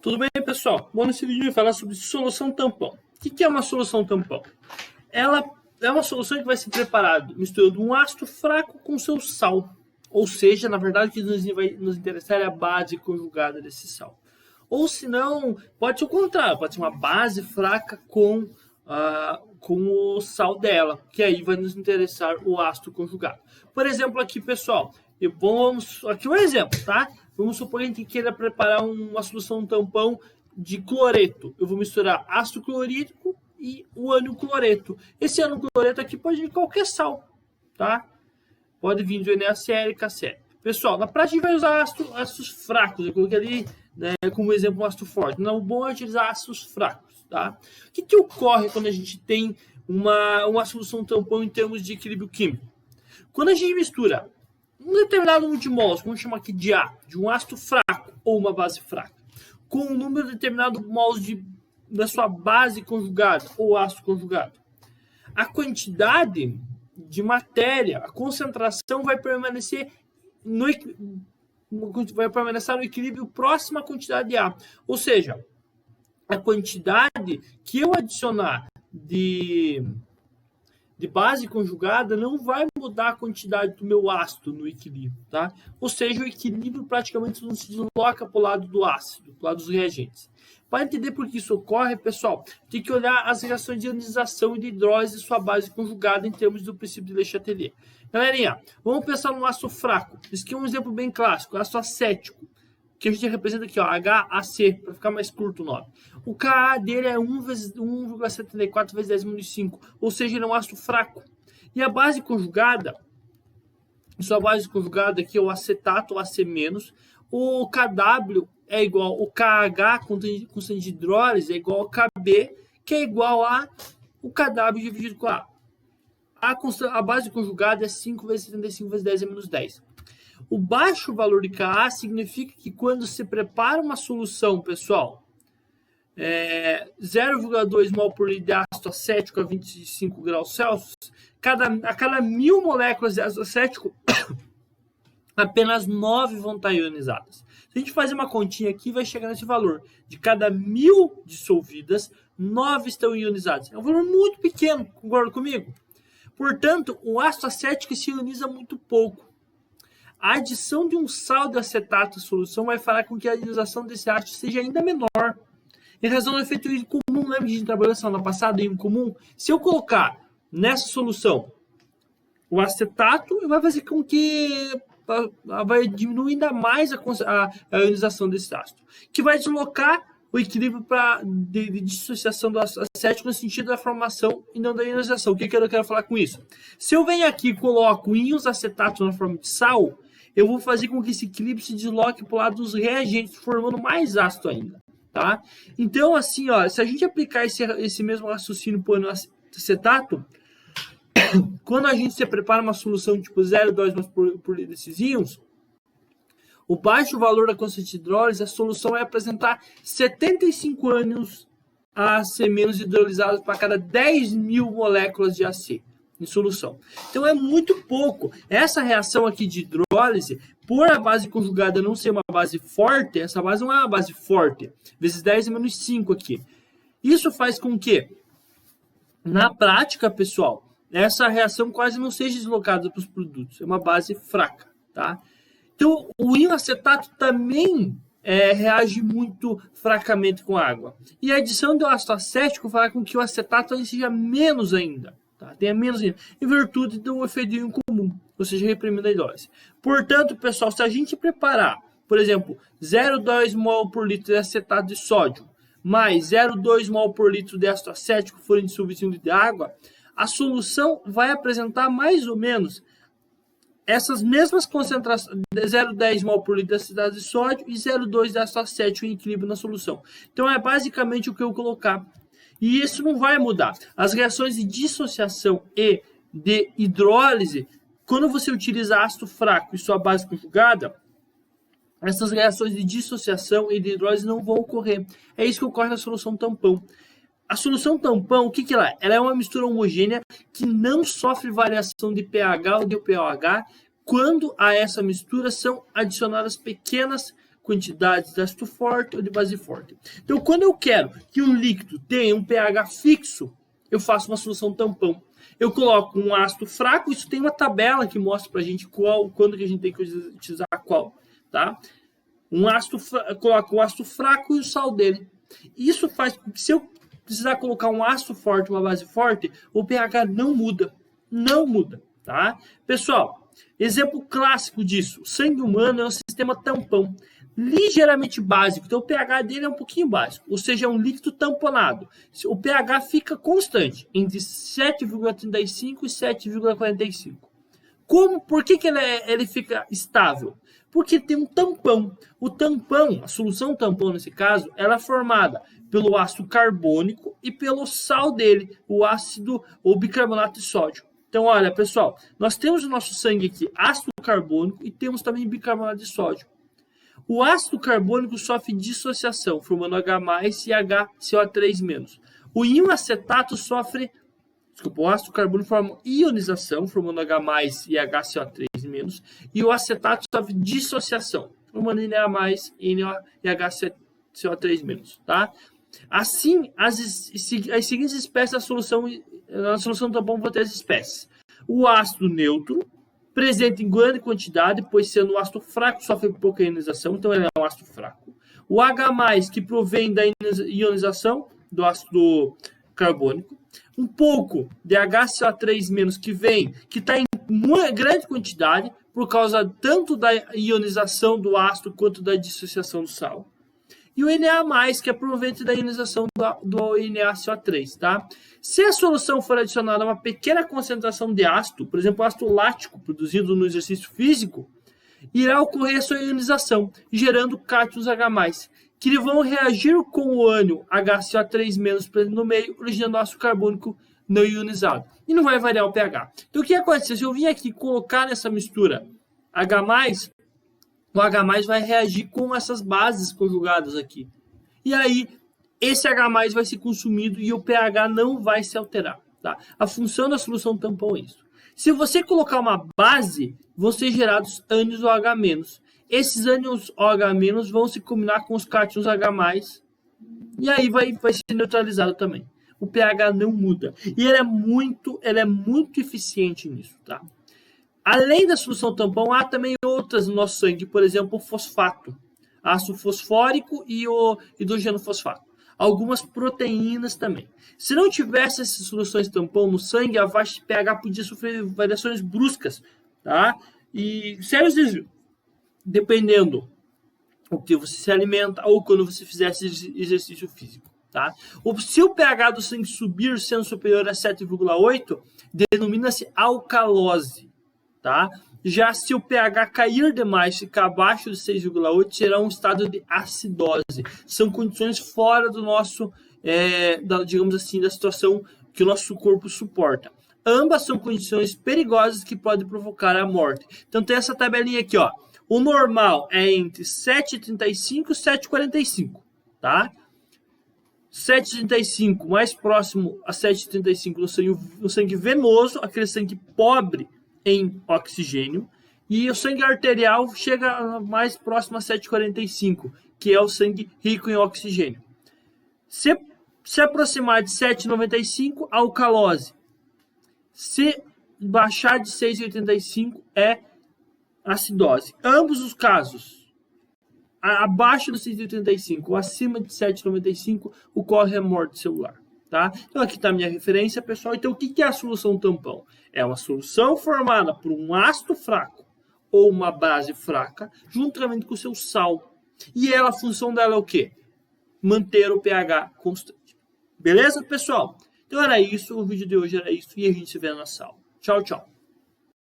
Tudo bem, pessoal? Bom, nesse vídeo eu vou falar sobre solução tampão. O que é uma solução tampão? Ela é uma solução que vai ser preparada misturando um ácido fraco com seu sal. Ou seja, na verdade, o que vai nos interessar é a base conjugada desse sal. Ou se não, pode ser o contrário, pode ser uma base fraca com o sal dela, que aí vai nos interessar o ácido conjugado. Por exemplo, aqui, pessoal, aqui um exemplo, tá? Vamos supor que a gente queira preparar uma solução tampão de cloreto. Eu vou misturar ácido clorídrico e o ânion cloreto. Esse ânion cloreto aqui pode vir de qualquer sal, tá? Pode vir de NaCl e KCl. Pessoal, na prática a gente vai usar ácidos fracos. Eu coloquei ali, né, como exemplo, um ácido forte. Não, o bom é utilizar ácidos fracos, tá? O que ocorre quando a gente tem uma solução tampão em termos de equilíbrio químico? Quando a gente mistura um determinado número de mols, vamos chamar aqui de A, de um ácido fraco ou uma base fraca, com um número determinado de mols da sua base conjugada ou ácido conjugado, a quantidade de matéria, a concentração vai permanecer no equilíbrio próximo à quantidade de A. Ou seja, a quantidade que eu adicionar de base conjugada não vai mudar a quantidade do meu ácido no equilíbrio, tá? Ou seja, o equilíbrio praticamente não se desloca para o lado do ácido, para o lado dos reagentes. Para entender por que isso ocorre, pessoal, tem que olhar as reações de ionização e de hidrólise de sua base conjugada em termos do princípio de Le Chatelier. Galerinha, vamos pensar no ácido fraco. Esse aqui é um exemplo bem clássico, ácido acético, que a gente representa aqui, ó, HAC, para ficar mais curto o nome. O Ka dele é 1,74 vezes 10 menos 5, ou seja, ele é um ácido fraco. E a base conjugada, sua base conjugada aqui é o acetato, o AC-, o KW é igual, o KH, constante de hidrólise, é igual ao KB, que é igual a o KW dividido com A. A base conjugada é 5 vezes 75 vezes 10 menos 10. O baixo valor de Ka significa que quando se prepara uma solução, pessoal, 0,2 mol por litro de ácido acético a 25 graus Celsius, a cada 1000 moléculas de ácido acético, apenas 9 vão estar ionizadas. Se a gente fazer uma continha aqui, vai chegar nesse valor. De cada 1000 dissolvidas, 9 estão ionizadas. É um valor muito pequeno, concorda comigo? Portanto, o ácido acético se ioniza muito pouco. A adição de um sal de acetato à solução vai fazer com que a ionização desse ácido seja ainda menor. Em razão do efeito em comum, lembra que a gente trabalhou na semana passada em comum? Se eu colocar nessa solução o acetato, vai fazer com que vai diminuir ainda mais a ionização desse ácido, que vai deslocar o equilíbrio de dissociação do ácido acético no sentido da formação e não da ionização. O que eu quero falar com isso? Se eu venho aqui e coloco íons acetato na forma de sal, eu vou fazer com que esse equilíbrio se desloque para o lado dos reagentes, formando mais ácido ainda. Tá? Então, assim, ó, se a gente aplicar esse mesmo raciocínio para o acetato, quando a gente se prepara uma solução tipo 0,2 mols por litro desses íons, o baixo valor da constante de hidrólise, a solução vai apresentar 75 ânions AC- hidrolisados para cada 10.000 moléculas de AC em solução. Então é muito pouco. Essa reação aqui de hidrólise, por a base conjugada não ser uma base forte, essa base não é uma base forte, vezes 10 menos 5 aqui. Isso faz com que, na prática, pessoal, essa reação quase não seja deslocada para os produtos. É uma base fraca, tá? Então, o íon acetato também reage muito fracamente com a água. E a adição do ácido acético fará com que o acetato seja menos ainda. Tá? Tenha menos ainda, em virtude do efeito de íon comum, ou seja, reprimindo a hidrólise. Portanto, pessoal, se a gente preparar, por exemplo, 0,2 mol por litro de acetato de sódio, mais 0,2 mol por litro de ácido acético forem dissolvidos em um litro de água, a solução vai apresentar mais ou menos essas mesmas concentrações, 0,10 mol por litro de acetato de sódio e 0,2 de ácido acético em equilíbrio na solução. Então, é basicamente o que eu colocar. E isso não vai mudar. As reações de dissociação e de hidrólise, quando você utiliza ácido fraco e sua base conjugada, essas reações de dissociação e de hidrólise não vão ocorrer. É isso que ocorre na solução tampão. A solução tampão, o que ela é? Ela é uma mistura homogênea que não sofre variação de pH ou de pOH quando a essa mistura são adicionadas pequenas quantidades de ácido forte ou de base forte. Então, quando eu quero que o líquido tenha um pH fixo, eu faço uma solução tampão. Eu coloco um ácido fraco, isso tem uma tabela que mostra para a gente quando que a gente tem que utilizar qual, tá? Coloco o ácido fraco e o sal dele. Isso faz com que, se eu precisar colocar um ácido forte, uma base forte, o pH não muda. Não muda, tá? Pessoal, exemplo clássico disso. O sangue humano é um sistema tampão, ligeiramente básico. Então, o pH dele é um pouquinho básico. Ou seja, é um líquido tamponado. O pH fica constante, entre 7,35 e 7,45. Por que ele fica estável? Porque tem um tampão. O tampão, a solução tampão nesse caso, ela é formada pelo ácido carbônico e pelo sal dele, o ácido ou bicarbonato de sódio. Então, olha, pessoal, nós temos no nosso sangue aqui ácido carbônico e temos também bicarbonato de sódio. O ácido carbônico sofre dissociação, formando H+, e HCO3-. O íon acetato sofre... o ácido carbônico forma ionização, formando H+, e HCO3-. E o acetato sofre dissociação, formando Na+, e HCO3-. Tá? Assim, as seguintes espécies da solução... Na solução tampão vão ter as espécies. O ácido neutro, presente em grande quantidade, pois sendo um ácido fraco, sofre pouca ionização, então ele é um ácido fraco. O H+, que provém da ionização do ácido carbônico. Um pouco de HCO3- que está em grande quantidade, por causa tanto da ionização do ácido quanto da dissociação do sal. E o Na+, que é proveniente da ionização do NaCO3, tá? Se a solução for adicionada a uma pequena concentração de ácido, por exemplo, ácido lático produzido no exercício físico, irá ocorrer a sua ionização, gerando cátions H+, que vão reagir com o ânion HCO3- presente no meio, originando ácido carbônico não ionizado. E não vai variar o pH. Então, o que acontece? Se eu vim aqui colocar nessa mistura H+, o H+ vai reagir com essas bases conjugadas aqui. E aí, esse H+ vai ser consumido e o pH não vai se alterar. Tá? A função da solução tampão é isso. Se você colocar uma base, vão ser gerados ânions OH-. Esses ânions OH- vão se combinar com os cátions H+, e aí vai ser neutralizado também. O pH não muda. E ele é muito eficiente nisso. Tá? Além da solução tampão, há também outras no nosso sangue, por exemplo, o fosfato, ácido fosfórico e o hidrogênio fosfato. Algumas proteínas também. Se não tivesse essas soluções tampão no sangue, a faixa de pH podia sofrer variações bruscas, tá? E sérios desvios, dependendo do que você se alimenta ou quando você fizesse exercício físico, tá? Se o pH do sangue subir sendo superior a 7,8, denomina-se alcalose. Tá? Já se o pH cair demais, ficar abaixo de 6,8, será um estado de acidose. São condições fora do nosso, digamos assim, da situação que o nosso corpo suporta. Ambas são condições perigosas que podem provocar a morte. Então tem essa tabelinha aqui, ó. O normal é entre 7,35 e 7,45, tá? 7,35 mais próximo a 7,35 no sangue venoso, aquele sangue pobre em oxigênio, e o sangue arterial chega mais próximo a 7,45, que é o sangue rico em oxigênio. Se aproximar de 7,95, alcalose. Se baixar de 6,85, é acidose. Ambos os casos, abaixo de 6,85 ou acima de 7,95, ocorre a morte celular. Tá? Então aqui está a minha referência, pessoal. Então o que é a solução tampão? É uma solução formada por um ácido fraco ou uma base fraca, juntamente com o seu sal. E a função dela é o quê? Manter o pH constante. Beleza, pessoal? Então era isso, o vídeo de hoje era isso e a gente se vê na sala. Tchau, tchau.